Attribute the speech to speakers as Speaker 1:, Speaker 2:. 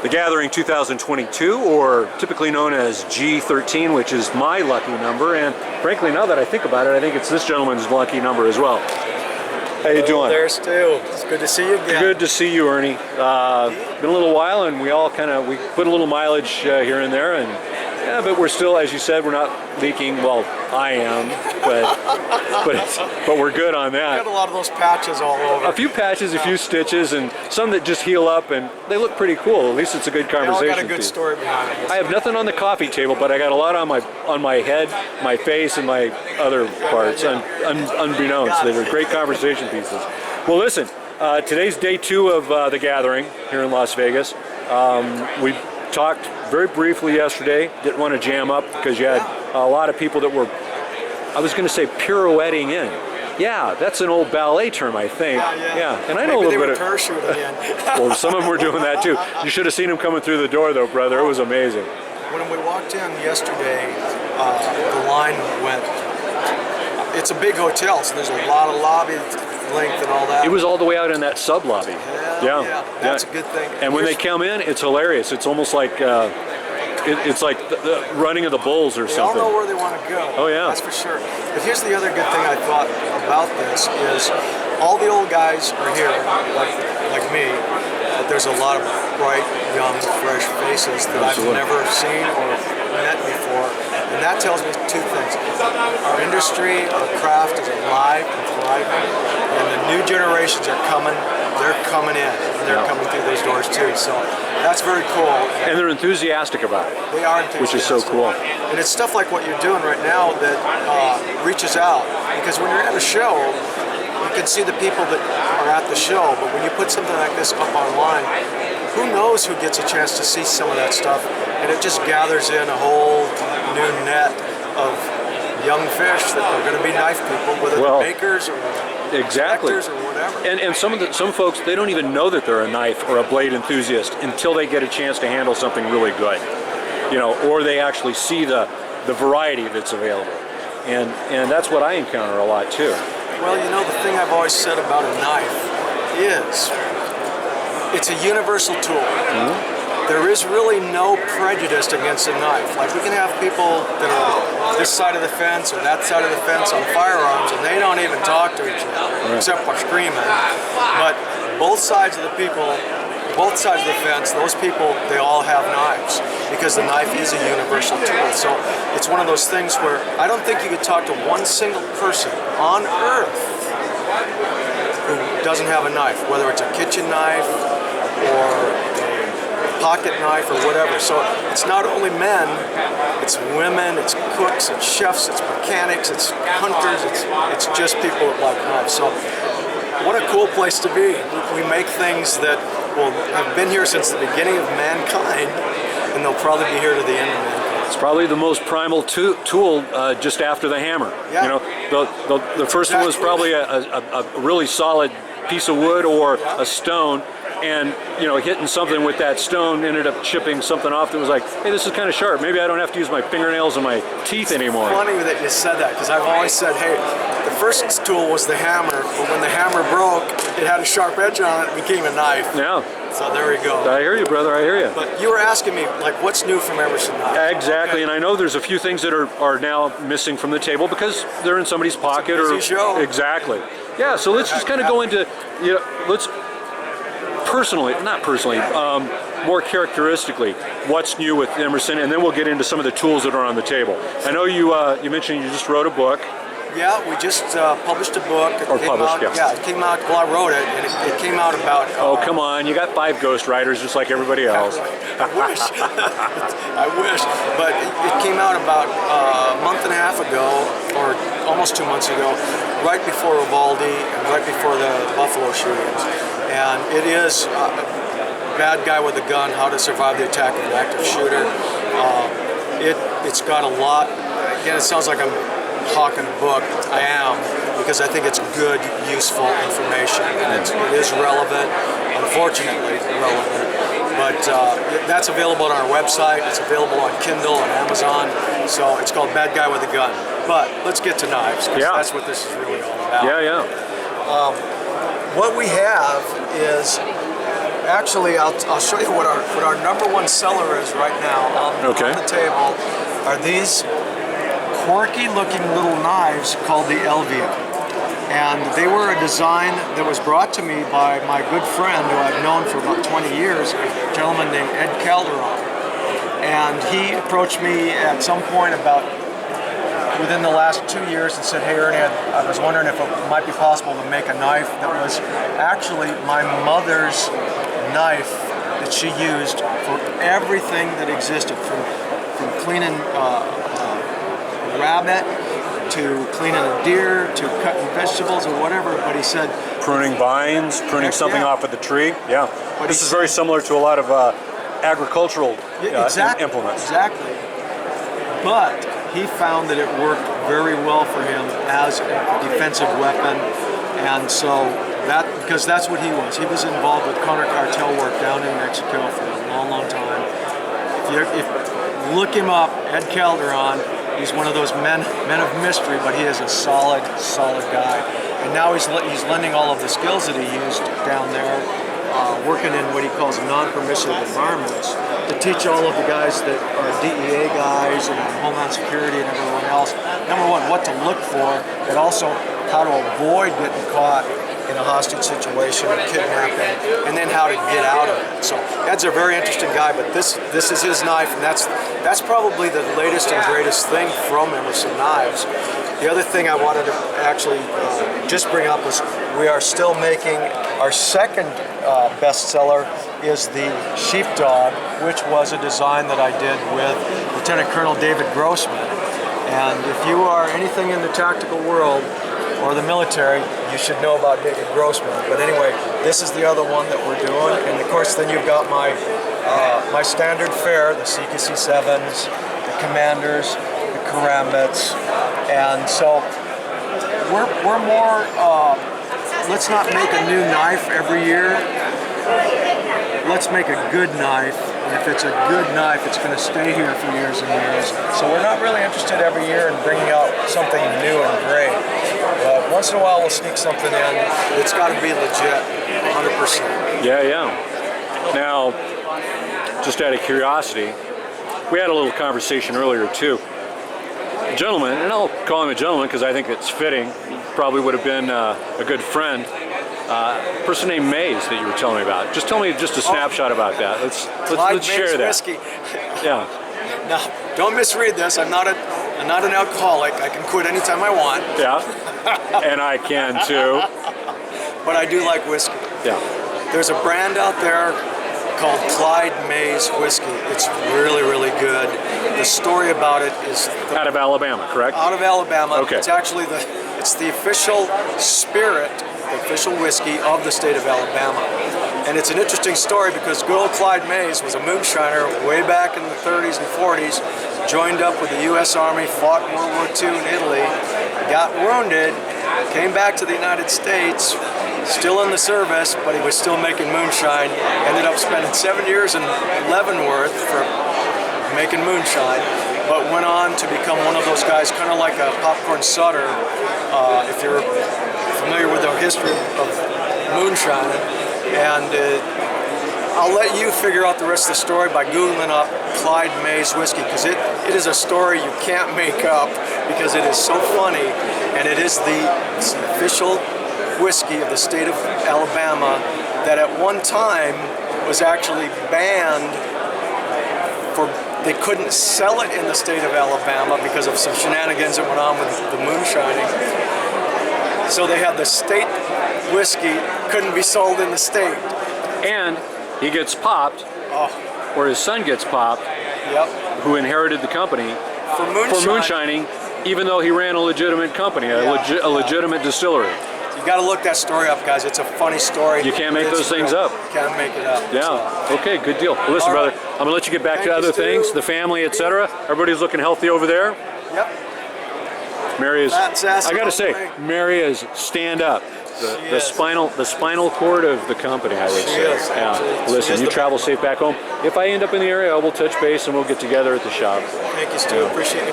Speaker 1: The Gathering 2022, or typically known as G13, which is my lucky number, and frankly, now that I think about it, I think it's this gentleman's lucky number as well. How you doing?
Speaker 2: There, Stu. It's good to see you again.
Speaker 1: Good to see you, Ernie. Been a little while, and we all we put a little mileage here and there, and yeah, but we're still, as you said, we're not leaking. Well, I am, but we're good on that.
Speaker 2: We got a lot of those patches all over.
Speaker 1: A few patches, a few stitches, and some that just heal up, and they look pretty cool. At least it's a good conversation.
Speaker 2: They all got a good story behind it.
Speaker 1: I have nothing on the coffee table, but I got a lot on my head, my face, and my other parts, unbeknownst. They were great conversation pieces. Well, listen, today's day 2 of the Gathering here in Las Vegas. We talked very briefly yesterday. Didn't want to jam up because you had a lot of people that were, I was going to say, pirouetting in. Yeah, that's an old ballet term, I think. Yeah. And I know
Speaker 2: maybe
Speaker 1: a little bit of
Speaker 2: parachuting in.
Speaker 1: Well, some of them were doing that too. You should have seen them coming through the door, though, brother. It was amazing.
Speaker 2: When we walked in yesterday, the line went. It's a big hotel, so there's a lot of lobby length and all that.
Speaker 1: It was all the way out in that sub lobby.
Speaker 2: Yeah, that's a good thing.
Speaker 1: And when they come in, it's hilarious. It's almost like it's like the running of the bulls or something.
Speaker 2: They all know where they want to go.
Speaker 1: Oh yeah,
Speaker 2: that's for sure. But here's the other good thing I thought about this is all the old guys are here, like me. But there's a lot of bright, young, fresh faces that I've never seen or met before, and that tells me 2 things. Our industry, our craft is alive and thriving, and the new generations are coming. They're coming in. They're coming through those doors too. So that's very cool. And
Speaker 1: they're enthusiastic about it.
Speaker 2: They are enthusiastic.
Speaker 1: Which is so cool.
Speaker 2: And it's stuff like what you're doing right now that reaches out. Because when you're at a show, you can see the people that are at the show, but when you put something like this up online, who knows who gets a chance to see some of that stuff, and it just gathers in a whole new net of young fish that are going to be knife people, whether they're makers or collectors or whatever.
Speaker 1: And some folks, they don't even know that they're a knife or a blade enthusiast until they get a chance to handle something really good, you know, or they actually see the variety that's available, and that's what I encounter a lot too.
Speaker 2: Well, you know, the thing I've always said about a knife is it's a universal tool. There is really no prejudice against a knife. Like, we can have people that are this side of the fence or that side of the fence on firearms, and they don't even talk to each other, except for screaming. But both sides of the people, both sides of the fence, those people, they all have knives, because the knife is a universal tool. So it's one of those things where I don't think you could talk to one single person on earth who doesn't have a knife, whether it's a kitchen knife or a pocket knife or whatever. So it's not only men, it's women, it's cooks, it's chefs, it's mechanics, it's hunters, it's just people that like knives. So what a cool place to be. We make things that will have been here since the beginning of mankind, and they'll probably be here to the end of mankind.
Speaker 1: It's probably the most primal tool just after the hammer.
Speaker 2: Yeah.
Speaker 1: You know, the first one was probably a really solid piece of wood or a stone, and you know, hitting something with that stone ended up chipping something off that was like, hey, this is kind of sharp. Maybe I don't have to use my fingernails and my teeth anymore.
Speaker 2: It's funny that you said that, because I've always said, hey, the first tool was the hammer, but when the hammer broke, it had a sharp edge on it, it became a knife.
Speaker 1: Yeah.
Speaker 2: So there we go.
Speaker 1: I hear you, brother. I hear you.
Speaker 2: But you were asking me, like, what's new from Emerson now?
Speaker 1: Exactly, and I know there's a few things that are now missing from the table because they're in somebody's pocket.
Speaker 2: It's a busy show.
Speaker 1: Exactly. Yeah. So let's just kind of go into, you know, let's not personally, more characteristically, what's new with Emerson, and then we'll get into some of the tools that are on the table. I know you mentioned you just wrote a book.
Speaker 2: Yeah, we just published a book. It came out, well, I wrote it, and it came out about...
Speaker 1: oh, come on, you got 5 ghostwriters just like everybody else.
Speaker 2: I wish. I wish. But it came out about a month and a half ago, or almost 2 months ago, right before Uvalde and right before the Buffalo shootings. And it is Bad Guy with a Gun, How to Survive the Attack of an Active Shooter. It's got a lot, again, it sounds like I'm hawking a book. I am, because I think it's good, useful information, and it is relevant, unfortunately relevant. But that's available on our website. It's available on Kindle and Amazon. So it's called Bad Guy with a Gun. But let's get to knives, because that's what this is really all about.
Speaker 1: Yeah, yeah.
Speaker 2: What we have is Actually, I'll show you what our number one seller is right now on the table. Are these quirky looking little knives called the Elvia. And they were a design that was brought to me by my good friend who I've known for about 20 years, a gentleman named Ed Calderon. And he approached me at some point about within the last 2 years and said, hey Ernie, I was wondering if it might be possible to make a knife that was actually my mother's knife that she used for everything that existed, from cleaning a rabbit to cleaning a deer to cutting vegetables or whatever. But he said,
Speaker 1: pruning vines, pruning something off of the tree. Yeah, but this is very similar to a lot of agricultural implements. Exactly.
Speaker 2: But he found that it worked very well for him as a defensive weapon, and so because that's what he was. He was involved with counter cartel work down in Mexico for a long, long time. If look him up, Ed Calderon. He's one of those men of mystery, but he is a solid guy. And now he's lending all of the skills that he used down there, working in what he calls non-permissive environments, to teach all of the guys that are DEA guys and Homeland Security and everyone else, number one, what to look for, and also how to avoid getting caught in a hostage situation or kidnapping, and then how to get out of it. So Ed's a very interesting guy, but this is his knife, and that's probably the latest and greatest thing from Emerson Knives. The other thing I wanted to actually just bring up was we are still making our second bestseller is the Sheepdog, which was a design that I did with Lieutenant Colonel David Grossman. And if you are anything in the tactical world or the military, you should know about David Grossman. But anyway, this is the other one that we're doing. And of course, then you've got my my standard fare, the CKC7s, the Commanders, the Karambits. And so we're more, let's not make a new knife every year. Let's make a good knife. And if it's a good knife, it's going to stay here for years and years. So we're not really interested every year in bringing out something new and great. But once in a while, we'll sneak something in. It's got to be legit, 100%.
Speaker 1: Yeah. Now, just out of curiosity, we had a little conversation earlier too. A gentleman, and I'll call him a gentleman because I think it's fitting, probably would have been a good friend. A person named Mays that you were telling me about. Just tell me just a snapshot about that. Let's share that.
Speaker 2: Whiskey.
Speaker 1: Yeah.
Speaker 2: Now, don't misread this. I'm not an alcoholic. I can quit anytime I want.
Speaker 1: Yeah. And I can too.
Speaker 2: But I do like whiskey.
Speaker 1: Yeah.
Speaker 2: There's a brand out there called Clyde Mays Whiskey. It's really, really good. The story about it is
Speaker 1: out of Alabama, correct?
Speaker 2: Out of Alabama.
Speaker 1: Okay.
Speaker 2: It's actually the official spirit, the official whiskey of the state of Alabama. And it's an interesting story because good old Clyde Mays was a moonshiner way back in the 30s and 40s, joined up with the U.S. Army, fought World War II in Italy, got wounded, came back to the United States, still in the service, but he was still making moonshine. Ended up spending 7 years in Leavenworth for making moonshine, but went on to become one of those guys, kind of like a Popcorn Sutter, if you're familiar with the history of moonshining. And I'll let you figure out the rest of the story by Googling up Clyde Mays Whiskey, because it is a story you can't make up, because it is so funny, and it's the official whiskey of the state of Alabama that at one time was actually banned they couldn't sell it in the state of Alabama because of some shenanigans that went on with the moonshining. So they had the state whiskey, couldn't be sold in the state.
Speaker 1: And he gets popped, or his son gets popped, who inherited the company
Speaker 2: for
Speaker 1: moonshining, even though he ran a legitimate company, a legitimate distillery.
Speaker 2: You got to look that story up, guys. It's a funny story.
Speaker 1: You can't make those things up.
Speaker 2: You can't make it up.
Speaker 1: Yeah.
Speaker 2: So.
Speaker 1: Okay, good deal. Well, listen, brother, I'm going to let you get back to other things, the family, etc. Everybody's looking healthy over there.
Speaker 2: Yep.
Speaker 1: Mary is, I got to say, Mary is stand up. The spinal cord of the company, I would say. Yeah. Listen, you travel safe back home. If I end up in the area, I will touch base and we'll get together at the shop.
Speaker 2: Thank you, Stu. Appreciate it.